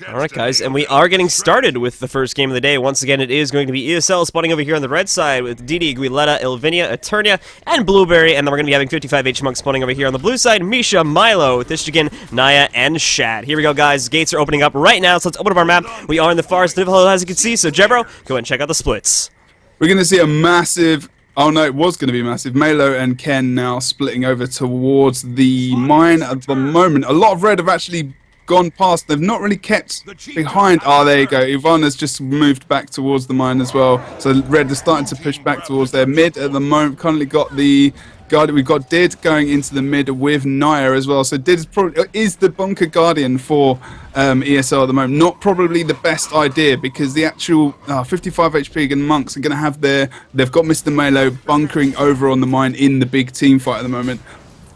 Alright guys, and we are getting started with the first game of the day. Once again, it is going to be ESL spawning over here on the red side with DD, Guiletta, Ilvinia, Eternia, and Blueberry, and then we're going to be having 55H Monk spawning over here on the blue side, Misha, Milo, Thishtigan, Naya, and Shad. Here we go guys, gates are opening up right now, so let's open up our map. We are in the farthest difficulty as you can see, so Jebro, go ahead and check out the splits. We're going to see a massive... Oh no, it was going to be massive. Malo and Ken now splitting over towards the mine at the moment. A lot of red have actually gone past. They've not really kept behind. Oh, there you go. Ivana's just moved back towards the mine as well. So red is starting to push back towards their mid at the moment. Currently got the guard. We've got Did going into the mid with Naya as well. So Did is the bunker guardian for ESL at the moment. Not probably the best idea because the actual 55 HP and monks are going to have they've got Mr. Malo bunkering over on the mine in the big team fight at the moment.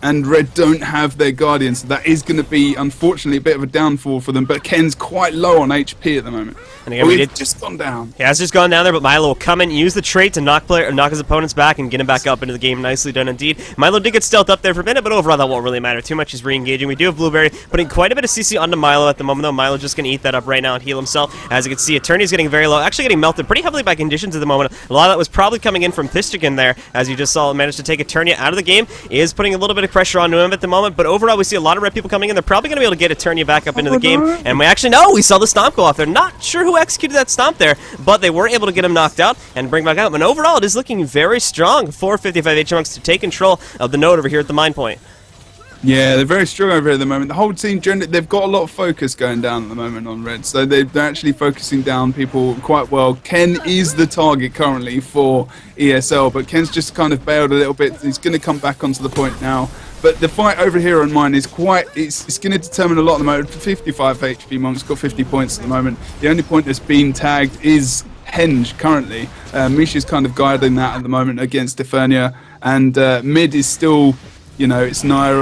And red don't have their guardian, so that is going to be, unfortunately, a bit of a downfall for them. But Ken's quite low on HP at the moment. And again, he's just gone down. He has just gone down there, but Milo will come in, use the trait to knock his opponents back and get him back up into the game. Nicely done indeed. Milo did get stealthed up there for a minute, but overall that won't really matter too much. He's re-engaging. We do have Blueberry putting quite a bit of CC onto Milo at the moment, though. Milo's just going to eat that up right now and heal himself. As you can see, Eternia's getting very low, actually getting melted pretty heavily by conditions at the moment. A lot of that was probably coming in from Thishtigan there, as you just saw, managed to take Eternia out of the game. Is putting a little bit of pressure onto him at the moment, but overall we see a lot of red people coming in. They're probably going to be able to get Eternia back up into the game, and we actually know we saw the stomp go off there. Not sure who executed that stomp there, but they were able to get him knocked out and bring back up, and overall it is looking very strong for 55 HMX to take control of the node over here at the mine point. Yeah, they're very strong over here at the moment. The whole team, generally, they've got a lot of focus going down at the moment on red, so they're actually focusing down people quite well. Ken is the target currently for ESL, but Ken's just kind of bailed a little bit. He's going to come back onto the point now. But the fight over here on mine is it's going to determine a lot at the moment. 55 HP Monk's got 50 points at the moment. The only point that's been tagged is Henge currently. Misha's kind of guiding that at the moment against Eternia, and mid is still, you know, it's Naya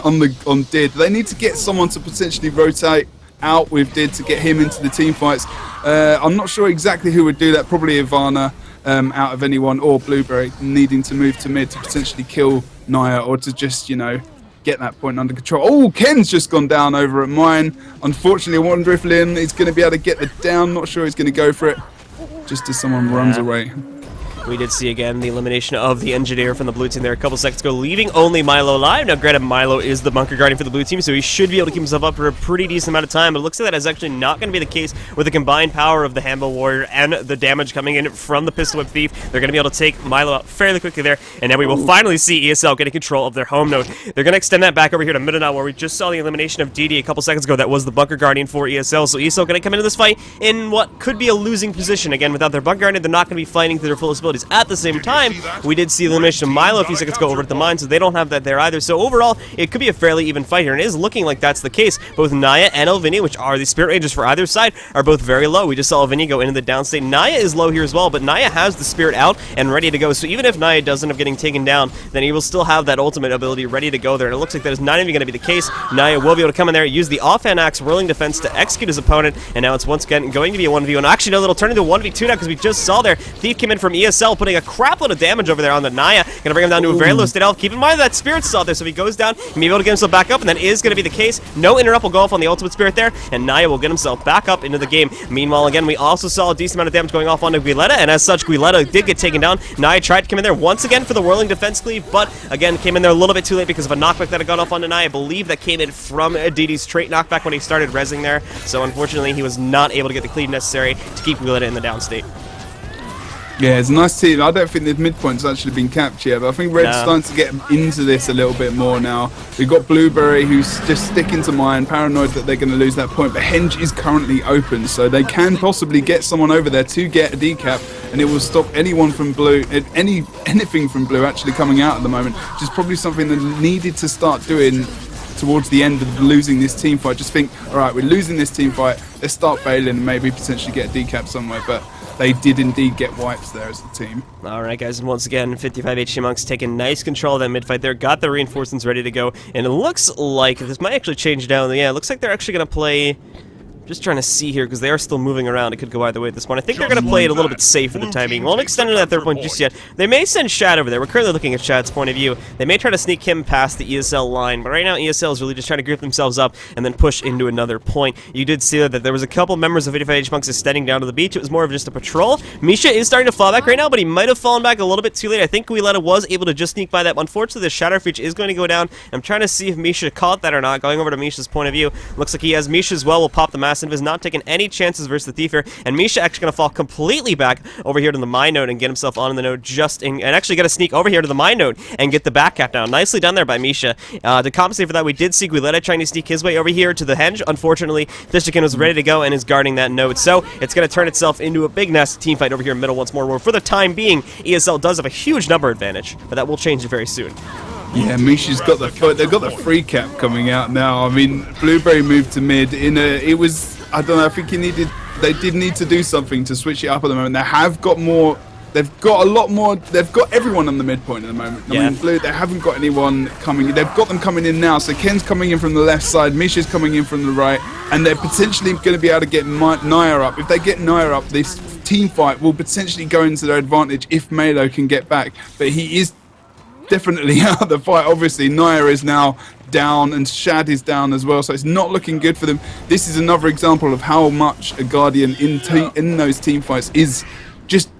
on Did. They need to get someone to potentially rotate out with Did to get him into the team fights. I'm not sure exactly who would do that. Probably Ivana out of anyone, or Blueberry needing to move to mid to potentially kill Naya, or to just, you know, get that point under control. Oh, Ken's just gone down over at mine. Unfortunately, one Driflin is going to be able to get it down. Not sure he's going to go for it, just as someone runs away. We did see again the elimination of the engineer from the blue team there a couple seconds ago, leaving only Milo alive. Now granted, Milo is the bunker guardian for the blue team, so he should be able to keep himself up for a pretty decent amount of time, but it looks like that is actually not going to be the case with the combined power of the Handball Warrior and the damage coming in from the Pistol Whip Thief. They're going to be able to take Milo out fairly quickly there, and now we will finally see ESL getting control of their home node. They're going to extend that back over here to mid now, where we just saw the elimination of DD a couple seconds ago. That was the bunker guardian for ESL, so ESL going to come into this fight in what could be a losing position. Again, without their bunker guardian, they're not going to be fighting to their fullest abilities. At the same time, we did see the elimination of Milo a few seconds ago over at the mine, so they don't have that there either. So overall, it could be a fairly even fight here, and it is looking like that's the case. Both Naya and Ilvinia, which are the Spirit Ranges for either side, are both very low. We just saw Ilvinia go into the downstate. Naya is low here as well, but Naya has the Spirit out and ready to go. So even if Naya does end up getting taken down, then he will still have that ultimate ability ready to go there. And it looks like that is not even going to be the case. Naya will be able to come in there, use the offhand axe, whirling defense to execute his opponent, and now it's once again going to be a 1v1. Actually, no, it'll turn into a 1v2 now, because we just saw there Thief came in from ESL, putting a crap load of damage over there on the Naya. Gonna bring him down to a very low state health. Keep in mind that Spirit's still out there, so if he goes down, he may be able to get himself back up, and that is going to be the case. No interrupt will go off on the ultimate Spirit there, and Naya will get himself back up into the game. Meanwhile, again, we also saw a decent amount of damage going off onto Guiletta, and as such, Guiletta did get taken down. Naya tried to come in there once again for the whirling defense cleave, but again, came in there a little bit too late because of a knockback that had gone off onto Naya. I believe that came in from DD's trait knockback when he started rezzing there, so unfortunately, he was not able to get the cleave necessary to keep Guiletta in the downstate. Yeah, it's a nice team. I don't think the midpoint's actually been capped yet, but I think Red's starting to get into this a little bit more now. We've got Blueberry, who's just sticking to mine, paranoid that they're going to lose that point, but Henge is currently open, so they can possibly get someone over there to get a decap, and it will stop anyone from blue, anything from blue actually coming out at the moment, which is probably something that needed to start doing towards the end of losing this team fight. Just think, all right, we're losing this team fight, let's start bailing and maybe potentially get a decap somewhere, but they did indeed get wipes there as a team. Alright guys, and once again, 55 HG Monks taking nice control of that mid-fight there, got the reinforcements ready to go, and it looks like this might actually change down. Yeah, it looks like they're actually going to play Just trying to see here, because they are still moving around. It could go either way at this point. I think they're going to play it a little bit safe for the time being. Won't extend to that third point just yet. They may send Shad over there. We're currently looking at Shad's point of view. They may try to sneak him past the ESL line, but right now ESL is really just trying to grip themselves up and then push into another point. You did see that there was a couple members of 85H Monks extending down to the beach. It was more of just a patrol. Misha is starting to fall back right now, but he might have fallen back a little bit too late. I think Guiletta was able to just sneak by that. Unfortunately, the Shatter Feature is going to go down. I'm trying to see if Misha caught that or not. Going over to Misha's point of view. Looks like he has. Misha as well will pop the Mass Invis, not taking any chances versus the Thief here. And Misha actually going to fall completely back over here to the mine node and get himself on the node and actually get a sneak over here to the mine node and get the back cap down. Nicely done there by Misha. To compensate for that, we did see Guiletta trying to sneak his way over here to the henge. Unfortunately, Thishkin was ready to go and is guarding that node. So it's going to turn itself into a big nasty team fight over here in middle once more, where for the time being, ESL does have a huge number advantage, but that will change very soon. Yeah, Misha's got the foot. They've got the free cap coming out now. I mean, Blueberry moved to mid. It was, I don't know, I think they did need to do something to switch it up at the moment. They have got more. They've got a lot more. They've got everyone on the midpoint at the moment. I mean, Blue, they haven't got anyone coming. They've got them coming in now. So Ken's coming in from the left side. Misha's coming in from the right, and they're potentially going to be able to get Naya up. If they get Naya up, this team fight will potentially go into their advantage if Melo can get back. But he is definitely out of the fight. Obviously, Naya is now down and Shad is down as well, so it's not looking good for them. This is another example of how much a Guardian in those team fights is just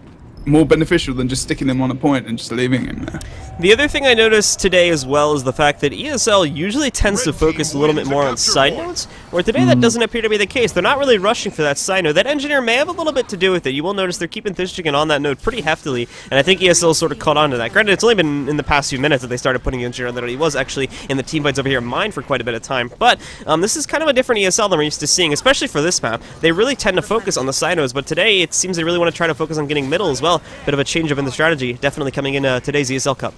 more beneficial than just sticking him on a point and just leaving him there. The other thing I noticed today as well is the fact that ESL usually tends to focus a little bit more on side nodes, where today that doesn't appear to be the case. They're not really rushing for that side node. That engineer may have a little bit to do with it. You will notice they're keeping Thishkin on that node pretty heftily, and I think ESL sort of caught on to that. Granted, it's only been in the past few minutes that they started putting engineer on that node. He was actually in the team fights over here in mine for quite a bit of time, but this is kind of a different ESL than we're used to seeing, especially for this map. They really tend to focus on the side nodes, but today it seems they really want to try to focus on getting middle as well. Bit of a change up in the strategy, definitely coming in today's ESL Cup.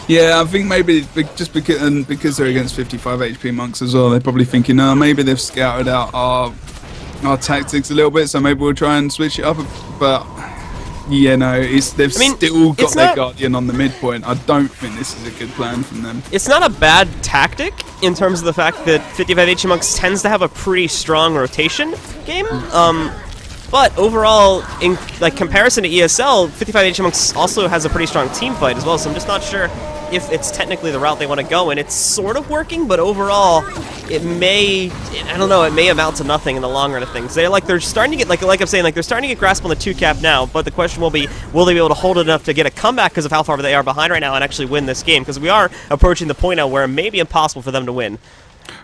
Yeah, I think maybe just because they're against 55 HP Monks as well, they're probably thinking, oh, maybe they've scouted out our tactics a little bit, so maybe we'll try and switch it up. But yeah, no, they've still got their Guardian on the midpoint. I don't think this is a good plan from them. It's not a bad tactic in terms of the fact that 55 HP Monks tends to have a pretty strong rotation game. But overall, in comparison to ESL, 55 HH Monks also has a pretty strong team fight as well, so I'm just not sure if it's technically the route they want to go, and it's sort of working, but overall, it may amount to nothing in the long run of things. They're starting to get, like I'm saying, they're starting to get grasp on the 2 cap now, but the question will be, will they be able to hold it enough to get a comeback because of how far they are behind right now and actually win this game? Because we are approaching the point now where it may be impossible for them to win.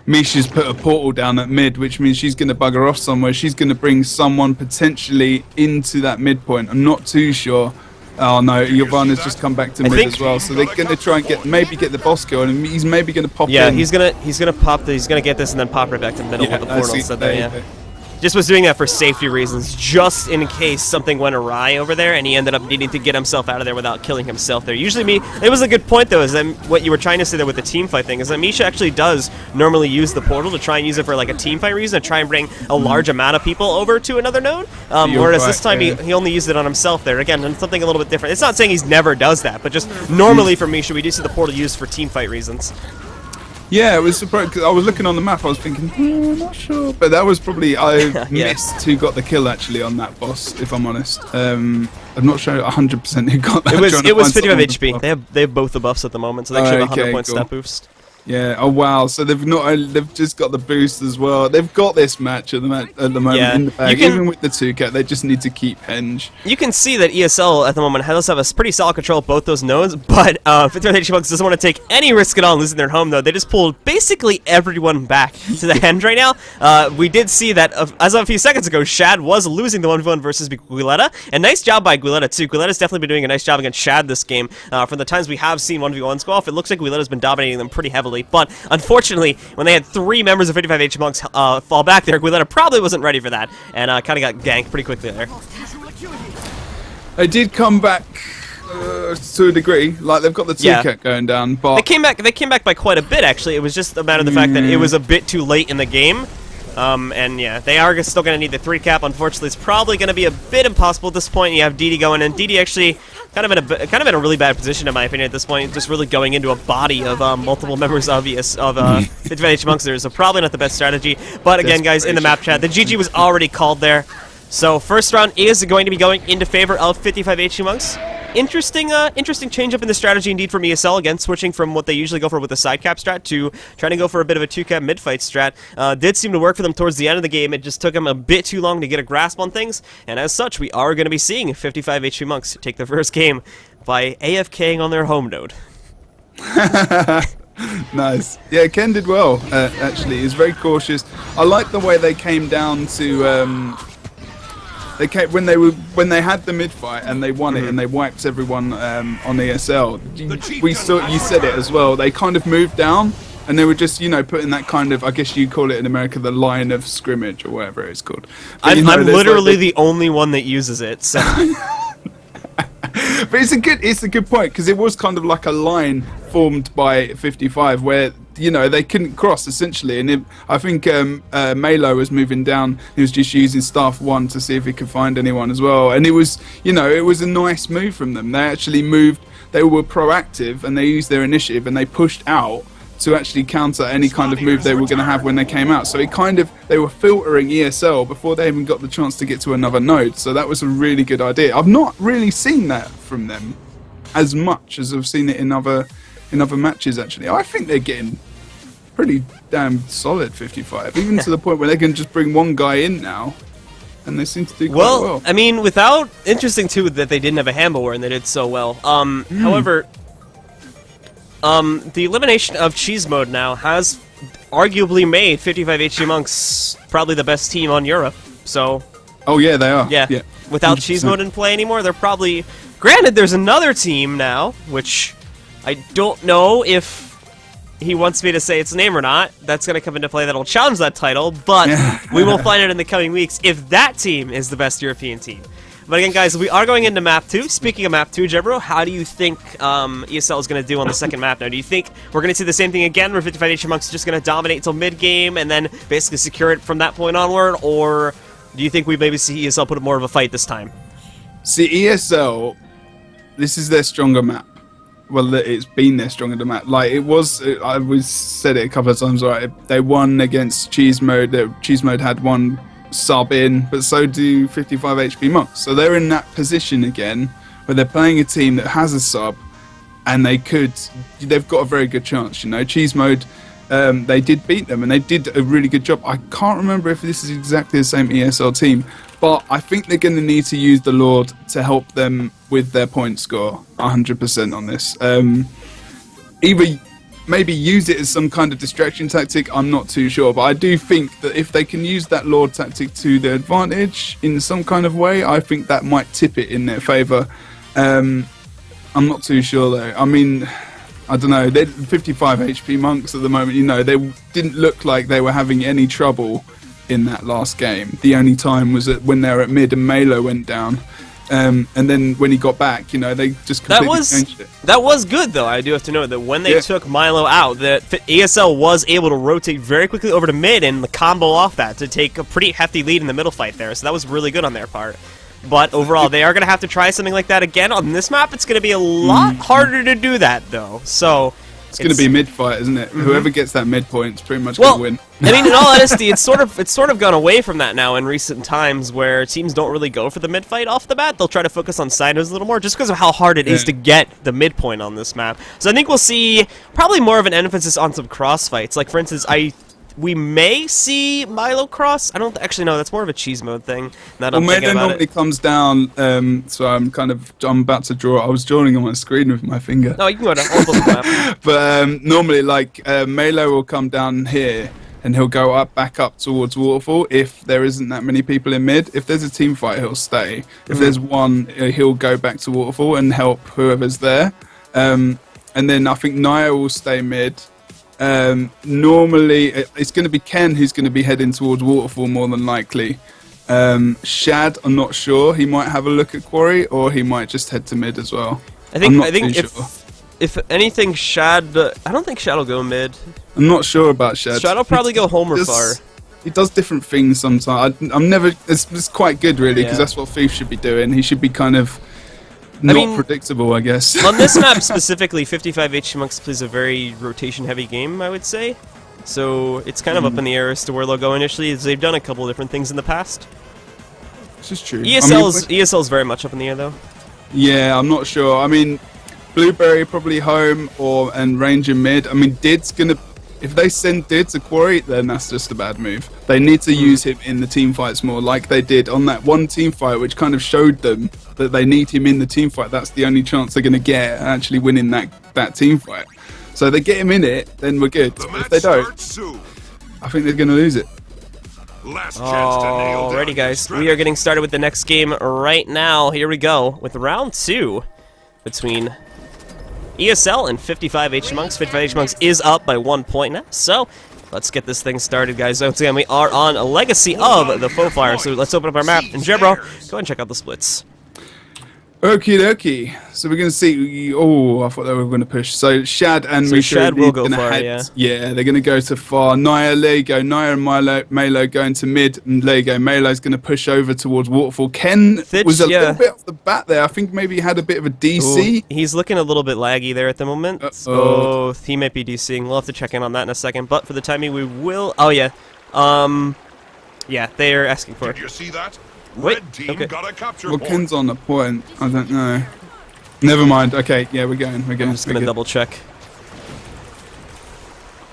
Misha's put a portal down at mid, which means she's going to bugger off somewhere. She's going to bring someone potentially into that midpoint. I'm not too sure. Oh no, Giovanna's just come back to mid as well, so they're going to try and get the boss kill, and he's maybe going to pop in. Yeah, he's gonna get this and then pop right back to the middle with the portal instead there. Yeah. Just was doing that for safety reasons, just in case something went awry over there, and he ended up needing to get himself out of there without killing himself there. Usually it was a good point though, is that what you were trying to say there with the team fight thing, is that Misha actually does normally use the portal to try and use it for like a team fight reason, to try and bring a large amount of people over to another node, whereas this time he only used it on himself there. Again, and something a little bit different. It's not saying he's never does that, but just normally for Misha, we do see the portal used for team fight reasons. Yeah, it was surprised because I was looking on the map. I was thinking, I'm not sure, but that was probably missed who got the kill actually on that boss. If I'm honest, I'm not sure 100% who got that. It was 55 HP. They have both the buffs at the moment, so they actually have a 100-point stat boost. Yeah. Oh wow. So they've just got the boost as well. They've got this match at the moment in the bag. Even with the 2-cat, they just need to keep henge. You can see that ESL at the moment does have a pretty solid control of both those nodes, but 55 HP Monks doesn't want to take any risk at all in losing their home though. They just pulled basically everyone back to the henge right now. We did see that as of a few seconds ago, Shad was losing the 1v1 versus Guiletta, and nice job by Guiletta too. Guiletta's definitely been doing a nice job against Shad this game. From the times we have seen 1v1s go off, it looks like Guiletta's been dominating them pretty heavily. But unfortunately, when they had 3 members of 55 HH Monks fall back there, Guiletta probably wasn't ready for that, and kind of got ganked pretty quickly there. They did come back to a degree. Like they've got the 2-cat going down, but they came back by quite a bit actually. It was just a matter of the fact that it was a bit too late in the game. And yeah, they are still going to need the 3-cap. Unfortunately, it's probably going to be a bit impossible at this point. You have DD going in. DD actually kind of in a really bad position in my opinion at this point. Just really going into a body of multiple members of 55H Monksters, so probably not the best strategy. But again, guys, in the map chat, the GG was already called there. So first round is going to be going into favor of 55H Monks. Interesting change up in the strategy indeed from ESL, again switching from what they usually go for with the side cap strat to trying to go for a bit of a 2-cap mid-fight strat. Did seem to work for them towards the end of the game. It just took them a bit too long to get a grasp on things, and as such we are going to be seeing 55 HP Monks take their first game by AFKing on their home node. Nice. Yeah, Ken did well, actually. He's very cautious. I like the way they came down to... when they had the mid fight and they won it and they wiped everyone on ESL. We saw, you said it as well. They kind of moved down and they were just, you know, putting that kind of, I guess you call it in America, the line of scrimmage or whatever it's called. But, I'm literally the only one that uses it. So. But it's a good point, because it was kind of like a line formed by 55 where, you know, they couldn't cross essentially, and I think Malo was moving down. He was just using staff 1 to see if he could find anyone as well, and it was, you know, it was a nice move from them. They actually moved, they were proactive and they used their initiative and they pushed out to actually counter any kind of move they were going to have when they came out. So it kind of, they were filtering ESL before they even got the chance to get to another node. So that was a really good idea. I've not really seen that from them as much as I've seen it in other matches actually. I think they're getting pretty damn solid 55, even to the point where they can just bring one guy in now. And they seem to do quite well. I mean, without, interesting too that they didn't have a handler and they did so well. However, the elimination of Cheese Mode now has arguably made 55 HG Monks probably the best team on Europe. So, oh yeah, they are. Yeah. Without 100%. Cheese Mode in play anymore, they're probably. Granted, there's another team now, which I don't know if he wants me to say its name or not. That's going to come into play. That'll challenge that title, but we will find out in the coming weeks if that team is the best European team. But again, guys, we are going into map 2. Speaking of map 2, Jebro, how do you think ESL is going to do on the second map now? Do you think we're going to see the same thing again, where 55 HG Monks are just going to dominate until mid-game and then basically secure it from that point onward? Or do you think we maybe see ESL put up more of a fight this time? See, ESL, this is their stronger map. Well, it's been their stronger map. Like, it was, I said it a couple of times, right? They won against Cheese Mode. Cheese Mode had one sub in, but so do 55 HP Monks. So they're in that position again where they're playing a team that has a sub, and they've got a very good chance. You know, Cheese Mode, they did beat them and they did a really good job. I can't remember if this is exactly the same ESL team, but I think they're going to need to use the Lord to help them with their point score 100% on this. Either maybe use it as some kind of distraction tactic, I'm not too sure, but I do think that if they can use that Lord tactic to their advantage in some kind of way, I think that might tip it in their favour. I'm not too sure though. I mean, I don't know, they're 55 HP Monks at the moment, you know, they didn't look like they were having any trouble in that last game. The only time was when they were at mid and Malo went down. And then when he got back, you know, they just completely changed it. That was good, though. I do have to note that when they took Milo out, that ESL was able to rotate very quickly over to mid and combo off that to take a pretty hefty lead in the middle fight there. So that was really good on their part. But overall, they are going to have to try something like that again. On this map, it's going to be a lot harder to do that, though. So it's going to be mid fight, isn't it? Whoever gets that mid point is pretty much going to win. I mean, in all honesty, it's sort of gone away from that now in recent times, where teams don't really go for the mid fight off the bat. They'll try to focus on side nodes a little more, just because of how hard it is to get the midpoint on this map. So I think we'll see probably more of an emphasis on some cross fights. Like, for instance, we may see Milo cross. I don't actually know. That's more of a Cheese Mode thing. Well, Milo normally comes down. So I'm about to draw. I was drawing on my screen with my finger. No, you can go down. All the map. But normally, like Milo will come down here, and he'll go back up towards Waterfall if there isn't that many people in mid. If there's a team fight, he'll stay. If there's one, he'll go back to Waterfall and help whoever's there. And then I think Naya will stay mid. Normally it's going to be Ken who's going to be heading towards Waterfall more than likely. Shad, I'm not sure. He might have a look at Quarry, or he might just head to mid as well. I think if anything, Shad. I don't think Shad will go mid. I'm not sure about Shad. Shad will probably go home or far. He does different things sometimes. I'm never. It's quite good really, because that's what Thief should be doing. He should be kind of not predictable, I guess. On this map specifically, 55 HT Monks plays a very rotation-heavy game, I would say. So it's kind of up in the air as to where they'll go initially, as they've done a couple of different things in the past. This is true. ESL's very much up in the air, though. Yeah, I'm not sure. I mean, Blueberry probably home and Ranger mid. I mean, Did's gonna... If they send Did to Quarry, then that's just a bad move. They need to use him in the team fights more, like they did on that one team fight, which kind of showed them that they need him in the team fight. That's the only chance they're going to get actually winning that team fight. So if they get him in it, then we're good. If they don't, I think they're going to lose it. Alrighty, guys. We are getting started with the next game right now. Here we go with round 2 between ESL and 55 HT Monks. 55 HT Monks is up by 1 point now, so let's get this thing started, guys. Once again, we are on a Legacy of the Faux Flyer, so let's open up our map. And Jebro, go ahead and check out the splits. Okie dokie. So we're going to see... Oh, I thought they were going to push. So Shad and Misha Shad will go far, yeah, they're going to go to far. Naya, there you go. Naya and Melo going to mid. And there you go. Melo's going to push over towards Waterfall. Ken was a little bit off the bat there. I think maybe he had a bit of a DC. Ooh, he's looking a little bit laggy there at the moment. So he might be DCing. We'll have to check in on that in a second. But for the timing, we will... Oh, yeah. Yeah, they are asking for it. Did you see that? Wait, Red team got a capture well, point. Ken's on the point. I don't know. Never mind. Okay, yeah, we're going. I'm just going to double check.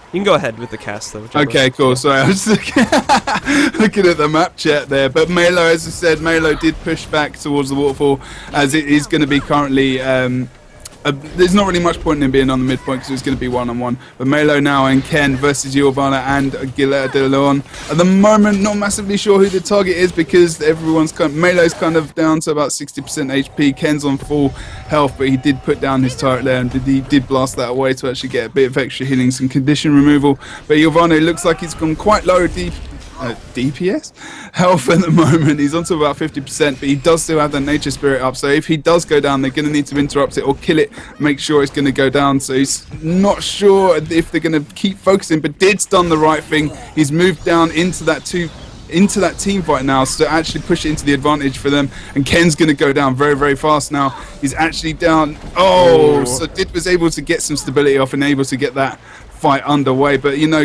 You can go ahead with the cast, though. Okay, cool. Sorry, I was looking at the map chat there. But Melo, as I said, Melo did push back towards the waterfall, as it is going to be currently... there's not really much point in him being on the midpoint because it's going to be one-on-one. But Melo now and Ken versus Giovanna and Giletta de Leon. At the moment, not massively sure who the target is because Melo's kind of down to about 60% HP. Ken's on full health, but he did put down his turret there and he did blast that away to actually get a bit of extra healing, some condition removal. But Giovanna looks like he's gone quite low DPS health at the moment. He's on to about 50%, but he does still have the nature spirit up, so if he does go down, they're going to need to interrupt it or kill it, make sure it's going to go down. So he's not sure if they're going to keep focusing, but Did's done the right thing. He's moved down into that team fight now, so to actually push it into the advantage for them. And Ken's going to go down very, very fast now. He's actually down. So Did was able to get some stability off and able to get that fight underway, but you know,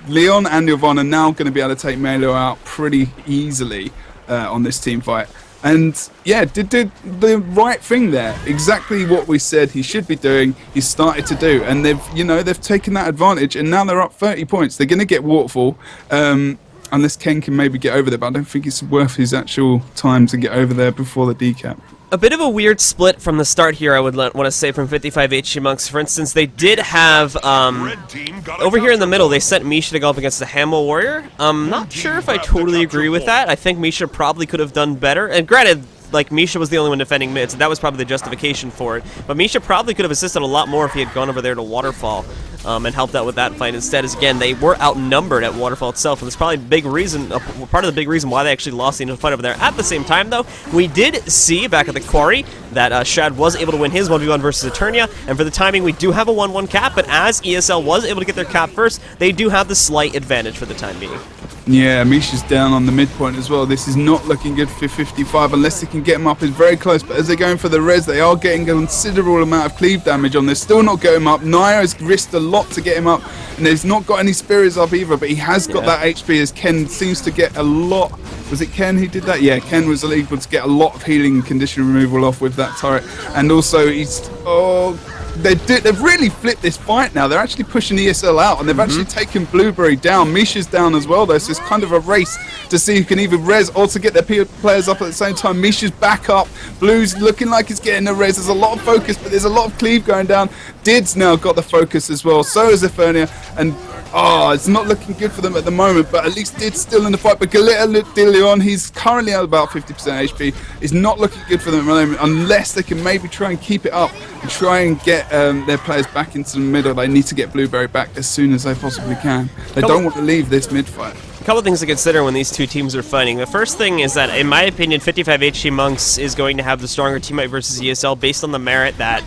Leon and Yvonne are now going to be able to take Melo out pretty easily on this team fight. And yeah, did the right thing there. Exactly what we said he should be doing. He started to do, and they've taken that advantage, and now they're up 30 points. They're going to get Waterfall. Unless Ken can maybe get over there, but I don't think it's worth his actual time to get over there before the decap. A bit of a weird split from the start here, I would want to say, from 55 HT Monks. For instance, they did have, over here in the middle, they sent Misha to go up against the Hamel Warrior. I'm not sure if I totally agree with that. I think Misha probably could have done better. And granted, like, Misha was the only one defending mid, so that was probably the justification for it. But Misha probably could have assisted a lot more if he had gone over there to Waterfall and helped out with that fight instead. As again, they were outnumbered at Waterfall itself, and that's probably a big reason, part of the big reason why they actually lost the initial fight over there. At the same time, though, we did see back at the Quarry that Shad was able to win his 1v1 versus Eternia, and for the timing, we do have a 1-1 cap, but as ESL was able to get their cap first, they do have the slight advantage for the time being. Yeah, Misha's down on the midpoint as well. This is not looking good for 55 unless they can get him up. It's very close, but as they're going for the res, they are getting a considerable amount of cleave damage on this. Still not getting him up. Naya has risked a lot to get him up, and he's not got any spirits up either, but he has got that HP as Ken seems to get a lot. Was it Ken who did that? Yeah, Ken was able to get a lot of healing and condition removal off with that turret. And also, they've really flipped this fight now. They're actually pushing ESL out, and they've actually taken Blueberry down. Misha's down as well, though, so it's kind of a race to see who can either res or to get their players up at the same time. Misha's back up. Blue's looking like he's getting the res. There's a lot of focus, but there's a lot of cleave going down. Did's now got the focus as well. So is Eternia, and it's not looking good for them at the moment, but at least Did's still in the fight. But Galeta de Leon, he's currently at about 50% HP. Is not looking good for them at the moment, unless they can maybe try and keep it up and try and get their players back into the middle. They need to get Blueberry back as soon as they possibly can. They don't want to leave this mid fight. A couple of things to consider when these two teams are fighting. The first thing is that, in my opinion, 55 HT Monks is going to have the stronger teammate versus ESL based on the merit that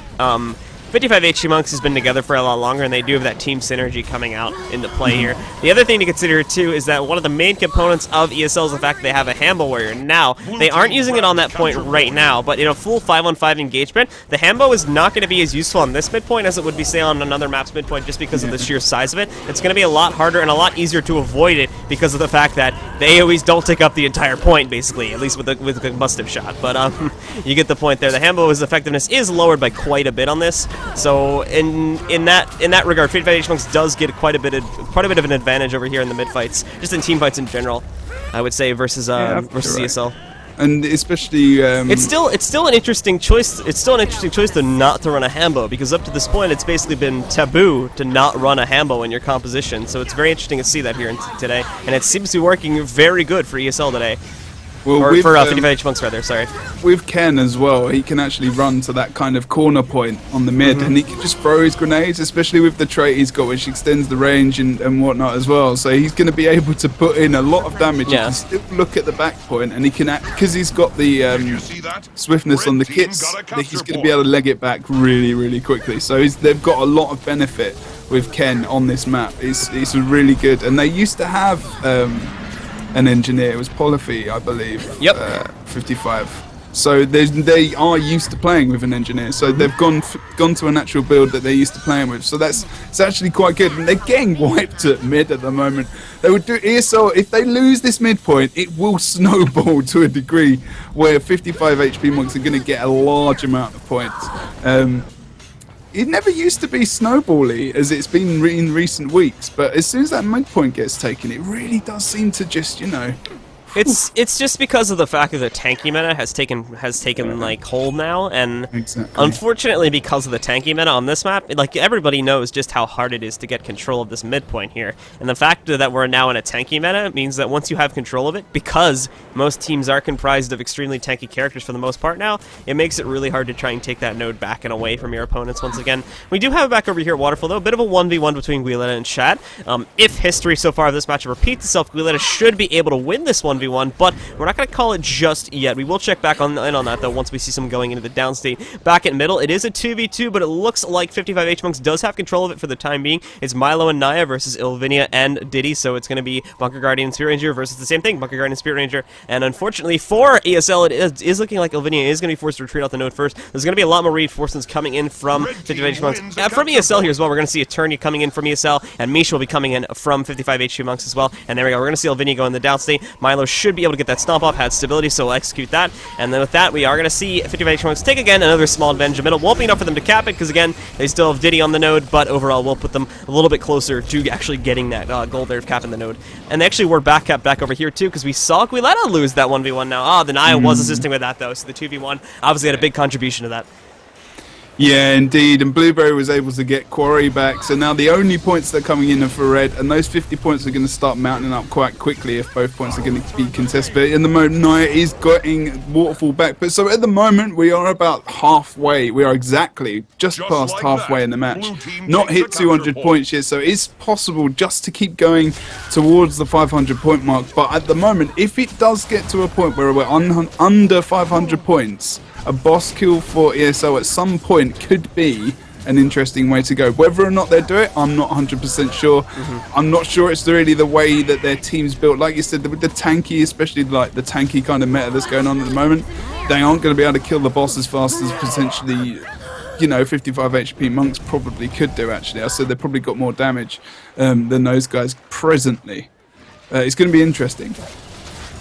55 HG Monks has been together for a lot longer, and they do have that team synergy coming out into play here. The other thing to consider, too, is that one of the main components of ESL is the fact that they have a Hambo Warrior. Now, they aren't using it on that point right now, but in a full 5-on-5 engagement, the Hambo is not going to be as useful on this midpoint as it would be, say, on another map's midpoint just because of the sheer size of it. It's going to be a lot harder and a lot easier to avoid it because of the fact that the AoEs don't take up the entire point, basically, at least with a combustive shot. But you get the point there. The Hambo's effectiveness is lowered by quite a bit on this, so in that regard, 55 HG Monks does get quite a bit of an advantage over here in the mid fights, just in team fights in general, I would say, versus ESL. And especially, it's still an interesting choice. It's still an interesting choice to not to run a Hambo, because up to this point, it's basically been taboo to not run a Hambo in your composition. So it's very interesting to see that here today, and it seems to be working very good for ESL today. Well, or for 55 HG Monks, rather, sorry. With Ken as well, he can actually run to that kind of corner point on the mid, and he can just throw his grenades, especially with the trait he's got, which extends the range and whatnot as well. So he's going to be able to put in a lot of damage. Yeah. He can still look at the back point, and he can, because he's got the swiftness on the kits, he's going to be able to leg it back really, really quickly. So they've got a lot of benefit with Ken on this map. It's really good, and they used to have an engineer. It was Polyphy, I believe. Yep. 55. So they are used to playing with an engineer. So they've gone to a natural build that they're used to playing with. So it's actually quite good. And they're getting wiped at mid at the moment. They would do ESL if they lose this midpoint. It will snowball to a degree where 55 HP Monks are going to get a large amount of points. It never used to be snowbally as it's been in recent weeks, but as soon as that midpoint gets taken, it really does seem to just, It's just because of the fact that the tanky meta has taken like hold now, and unfortunately because of the tanky meta on this map, like everybody knows just how hard it is to get control of this midpoint here. And the fact that we're now in a tanky meta means that once you have control of it, because most teams are comprised of extremely tanky characters for the most part now, it makes it really hard to try and take that node back and away from your opponents once again. We do have it back over here at Waterfall though, a bit of a 1v1 between Guileta and Chat. If history so far of this matchup repeats itself, Guileta should be able to win this 1v1. But we're not going to call it just yet. We will check back in on that, though, once we see someone going into the downstate. Back at middle, it is a 2v2, but it looks like 55 HG Monks does have control of it for the time being. It's Milo and Naya versus Ilvinia and Diddy, so it's going to be Bunker Guardian and Spirit Ranger versus the same thing, Bunker Guardian and Spirit Ranger. And unfortunately for ESL, it is looking like Ilvinia is going to be forced to retreat off the node first. There's going to be a lot more reinforcements coming in from 55 HG Monks. From ESL here as well, we're going to see Eternia coming in from ESL, and Misha will be coming in from 55 HG Monks as well. And there we go, we're going to see Ilvinia go in the downstate. Milo should be able to get that stomp off, had stability, so we'll execute that. And then with that, we are going to see 55 HG Monks take again another small advantage in the middle. Won't be enough for them to cap it, because again, they still have Diddy on the node, but overall we'll put them a little bit closer to actually getting that gold there of capping the node. And they actually were back over here too, because we saw Guileta lose that 1v1 now. The Naya was assisting with that though, so the 2v1 obviously had a big contribution to that. Yeah, indeed, and Blueberry was able to get Quarry back, so now the only points that are coming in are for Red, and those 50 points are going to start mounting up quite quickly if both points are going to be contested. But in the moment, Naya is getting Waterfall back, but so at the moment, we are about halfway. We are exactly just past halfway in the match. Not hit 200 points yet, so it's possible just to keep going towards the 500 point mark, but at the moment, if it does get to a point where we're under 500 points, a boss kill for ESL at some point could be an interesting way to go. Whether or not they do it, I'm not 100% sure. I'm not sure it's really the way that their team's built. Like you said, with the tanky, especially like the tanky kind of meta that's going on at the moment, they aren't going to be able to kill the boss as fast as potentially, 55 HP Monks probably could do, actually. I said they've probably got more damage than those guys presently. It's going to be interesting.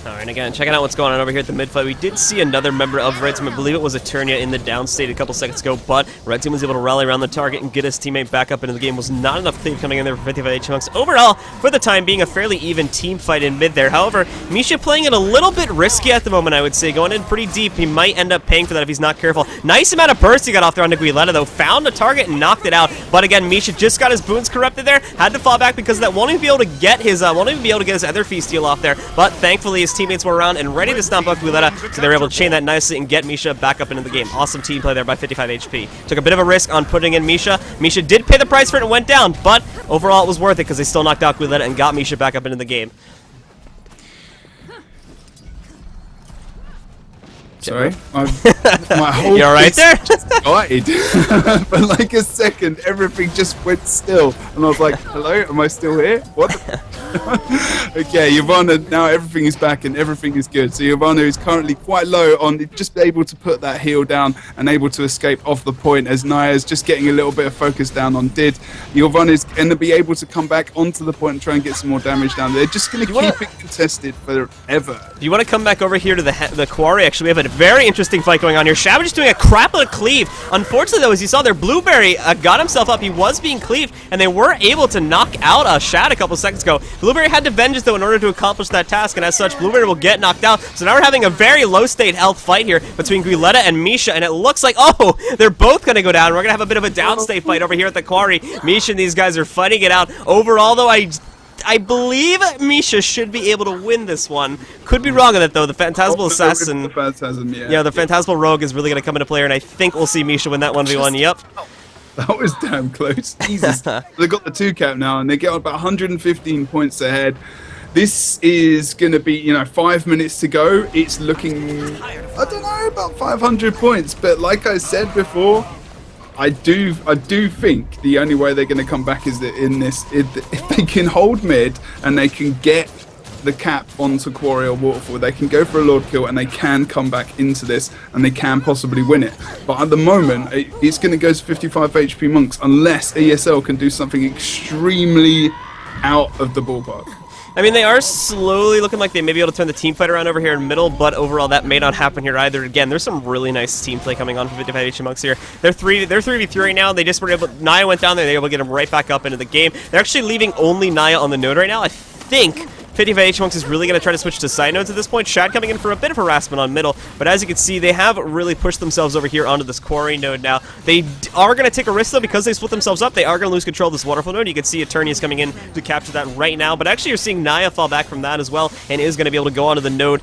Alright, again, checking out what's going on over here at the mid fight. We did see another member of Red Team, I believe it was Eternia, in the downstate a couple seconds ago, but Red Team was able to rally around the target and get his teammate back up into the game. Was not enough cleave coming in there for 55 HG Monks. Overall, for the time being, a fairly even team fight in mid there. However, Misha playing it a little bit risky at the moment, I would say. Going in pretty deep, he might end up paying for that if he's not careful. Nice amount of burst he got off there on Guileta, though. Found a target and knocked it out. But again, Misha just got his boons corrupted there. Had to fall back because of that. Won't even be able to get his other feast steal off there. But thankfully, his teammates were around and ready to stomp up Guileta, so they were able to chain that nicely and get Misha back up into the game. Awesome team play there by 55 HP. Took a bit of a risk on putting in Misha. Misha did pay the price for it and went down, but overall it was worth it because they still knocked out Guileta and got Misha back up into the game. Sorry, my whole You're right there. just died. For like a second, everything just went still, and I was like, "Hello, am I still here? What?" Okay, Ivana, now everything is back and everything is good. So Ivana is currently quite low on just able to put that heel down and able to escape off the point, as Naya's just getting a little bit of focus down on Did. Ivana is going to be able to come back onto the point and try and get some more damage down. They're just going to keep it contested forever. Do you want to come back over here to the quarry? Actually, we have a very interesting fight going on here. Shabba just doing a crap of a cleave. Unfortunately, though, as you saw there, Blueberry got himself up. He was being cleaved, and they were able to knock out Shad a couple seconds ago. Blueberry had to vengeance, though, in order to accomplish that task, and as such, Blueberry will get knocked out. So now we're having a very low-state health fight here between Guiletta and Misha, and it looks like, oh, they're both going to go down. We're going to have a bit of a downstate fight over here at the quarry. Misha and these guys are fighting it out. Overall, though, I believe Misha should be able to win this one. Could be wrong on that, though. The Phantasmal Assassin... Yeah, the Phantasmal Rogue is really going to come into play, and I think we'll see Misha win that 1v1. Yep. That was damn close. Jesus. They've got the 2-cap now, and they get about 115 points ahead. This is going to be, 5 minutes to go. It's looking, I don't know, about 500 points. But like I said before, I do think the only way they're going to come back is that if they can hold mid and they can get the cap onto Quarry or Waterfall, they can go for a Lord kill and they can come back into this and they can possibly win it. But at the moment, it's going to go to 55 HP Monks unless ESL can do something extremely out of the ballpark. I mean, they are slowly looking like they may be able to turn the team fight around over here in the middle, but overall that may not happen here either. Again, there's some really nice team play coming on from 55 HP Monks here. They're 3v3 right now. They just were able, Naya went down there, they were able to get him right back up into the game. They're actually leaving only Naya on the node right now. I think 55 HP Monks is really going to try to switch to side nodes at this point. Shad coming in for a bit of harassment on middle, but as you can see, they have really pushed themselves over here onto this quarry node now. They are going to take a risk, though, because they split themselves up. They are going to lose control of this waterfall node. You can see Attorney is coming in to capture that right now, but actually you're seeing Naya fall back from that as well, and is going to be able to go onto the node.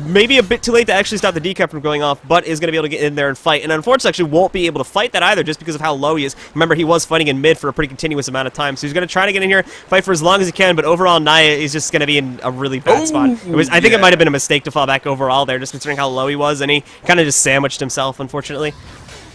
Maybe a bit too late to actually stop the decap from going off, but is going to be able to get in there and fight, and unfortunately actually won't be able to fight that either, just because of how low he is. Remember, he was fighting in mid for a pretty continuous amount of time, so he's going to try to get in here, fight for as long as he can, but overall Naya is just going to be in a really bad spot. I think it might have been a mistake to fall back overall there, just considering how low he was, and he kind of just sandwiched himself, unfortunately.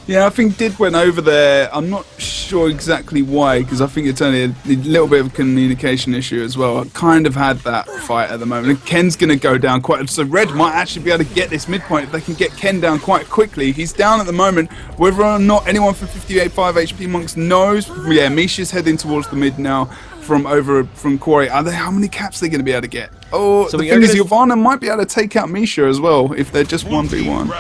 Yeah, I think Did went over there. I'm not sure exactly why, because I think it's only a little bit of a communication issue as well. I kind of had that fight at the moment. And Ken's going to go down quite... So Red might actually be able to get this midpoint if they can get Ken down quite quickly. He's down at the moment. Whether or not anyone from 5 HP Monks knows... Yeah, Misha's heading towards the mid now from Quarry. How many caps are they going to be able to get? Oh, so the thing is, Yovana might be able to take out Misha as well if they're just 1v1.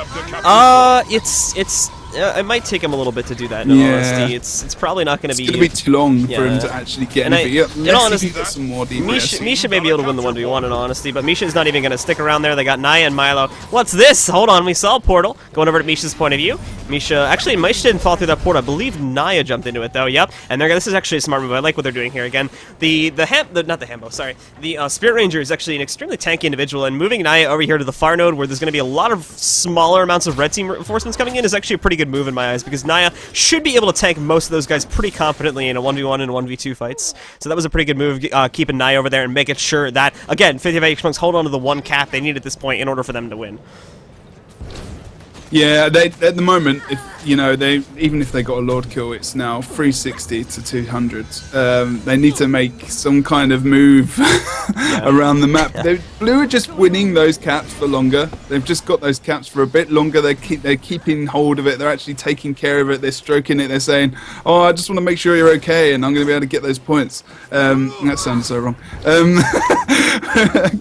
It might take him a little bit to do that, in honesty. It's probably not going to be... It's going to be too long for him to actually get anything. In honesty, some more DPS. Misha may be able to win the 1v1, in honesty, but Misha's not even going to stick around there. They got Naya and Milo. What's this? Hold on, we saw a portal. Going over to Misha's point of view. Misha didn't fall through that portal. I believe Naya jumped into it, though. Yep. And this is actually a smart move. I like what they're doing here. Again, the Spirit Ranger is actually an extremely tanky individual, and moving Naya over here to the far node where there's going to be a lot of smaller amounts of red team reinforcements coming in is actually a pretty good move in my eyes, because Naya should be able to tank most of those guys pretty confidently in a 1v1 and 1v2 fights. So that was a pretty good move, keeping Naya over there and making sure that, again, 55 HP Monks hold on to the one cap they need at this point in order for them to win. Yeah, at the moment, even if they got a Lord kill, it's now 360 to 200. They need to make some kind of move around the map. Blue are just winning those caps for longer. They've just got those caps for a bit longer. They're keeping hold of it. They're actually taking care of it. They're stroking it. They're saying, "Oh, I just want to make sure you're okay, and I'm going to be able to get those points." That sounds so wrong.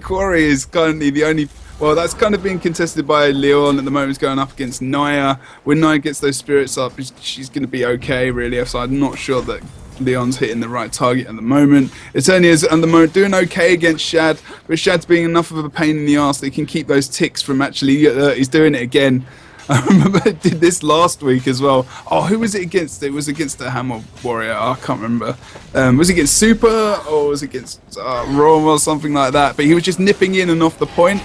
Quarry is currently the only... Well, that's kind of being contested by Leon at the moment. He's going up against Naya. When Naya gets those spirits up, she's going to be okay, really. So I'm not sure that Leon's hitting the right target at the moment. Eternity is at the moment doing okay against Shad, but Shad's being enough of a pain in the arse that he can keep those ticks from actually... he's doing it again. I remember I did this last week as well. Oh, who was it against? It was against the Hammer Warrior. I can't remember. Was it against Super or was it against Rom or something like that? But he was just nipping in and off the point,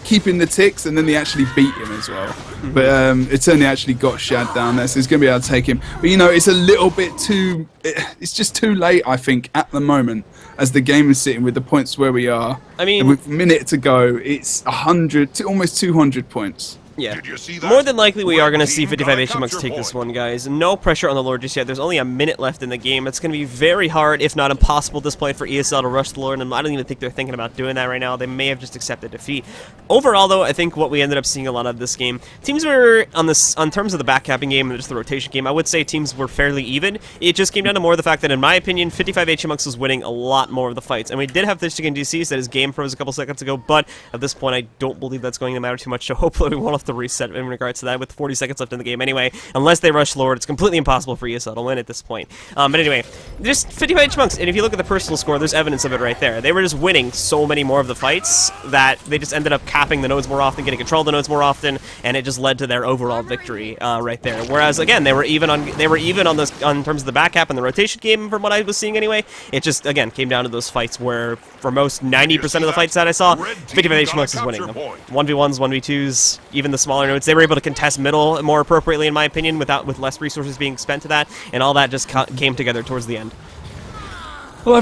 keeping the ticks, and then they actually beat him as well. But Eternity actually got Shad down there, so he's going to be able to take him. But it's a little bit too... It's just too late, I think, at the moment, as the game is sitting with the points where we are. I mean... And with a minute to go, it's 100 to almost 200 points. Yeah. Did you see that? More than likely, we are going to Red see team 55 got a HMX capture take this point. one, guys. No pressure on the Lord just yet. There's only a minute left in the game. It's going to be very hard, if not impossible, at this point for ESL to rush the Lord, and I don't even think they're thinking about doing that right now. They may have just accepted defeat. Overall, though, I think what we ended up seeing a lot of this game, teams were, on terms of the backcapping game and just the rotation game, I would say teams were fairly even. It just came down to more of the fact that, in my opinion, 55 HMX was winning a lot more of the fights. And we did have Michigan DC said his game froze a couple seconds ago, but at this point, I don't believe that's going to matter too much, so hopefully we won't have to reset in regards to that with 40 seconds left in the game anyway. Unless they rush Lord, it's completely impossible for ESL to win at this point. But anyway, just 55 HMX, and if you look at the personal score, there's evidence of it right there. They were just winning so many more of the fights that they just ended up capping the nodes more often, getting control of the nodes more often, and it just led to their overall victory right there. Whereas again, they were even on this on terms of the back cap and the rotation game from what I was seeing anyway. It just again came down to those fights where for most 90% of the fights that I saw, 55 HMX is winning them. 1v1s, 1v2s, even the smaller nodes, they were able to contest middle more appropriately in my opinion with less resources being spent to that, and all that just came together towards the end. Well,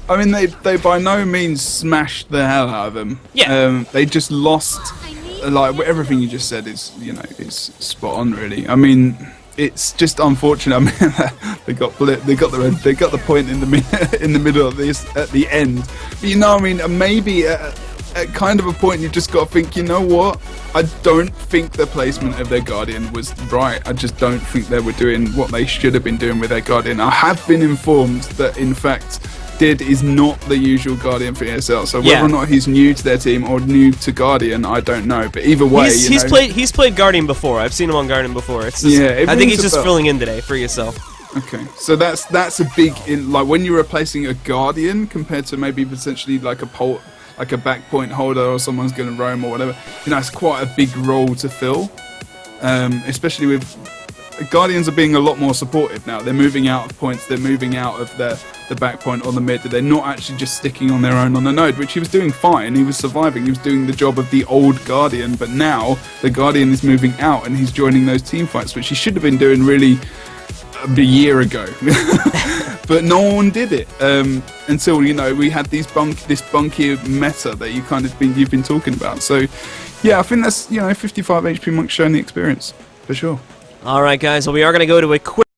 I mean, they by no means smashed the hell out of them. Yeah. They just lost. Like everything you just said is, is spot on. Really. I mean, it's just unfortunate. I mean, they got the point in the middle of this at the end. But I mean, maybe at kind of a point you just got to think, you know what? I don't think the placement of their Guardian was right. I just don't think they were doing what they should have been doing with their Guardian. I have been informed that in fact Did is not the usual Guardian for ESL, so whether or not he's new to their team or new to Guardian, I don't know. But either way, he's played Guardian before. I've seen him on Guardian before. It's just, I think he's just filling in today for ESL. Okay, so that's a big like when you're replacing a Guardian compared to maybe potentially like a back point holder or someone's going to roam or whatever. It's quite a big role to fill, especially with. Guardians are being a lot more supportive now. They're moving out of points. They're moving out of the back point on the mid. They're not actually just sticking on their own on the node, which he was doing fine. He was surviving. He was doing the job of the old Guardian. But now the Guardian is moving out and he's joining those team fights, which he should have been doing really a year ago. But no one did it until we had this bunky meta that you've been talking about. So yeah, I think that's 55 HP Monk showing the experience for sure. All right, guys. Well, we are going to go to a quick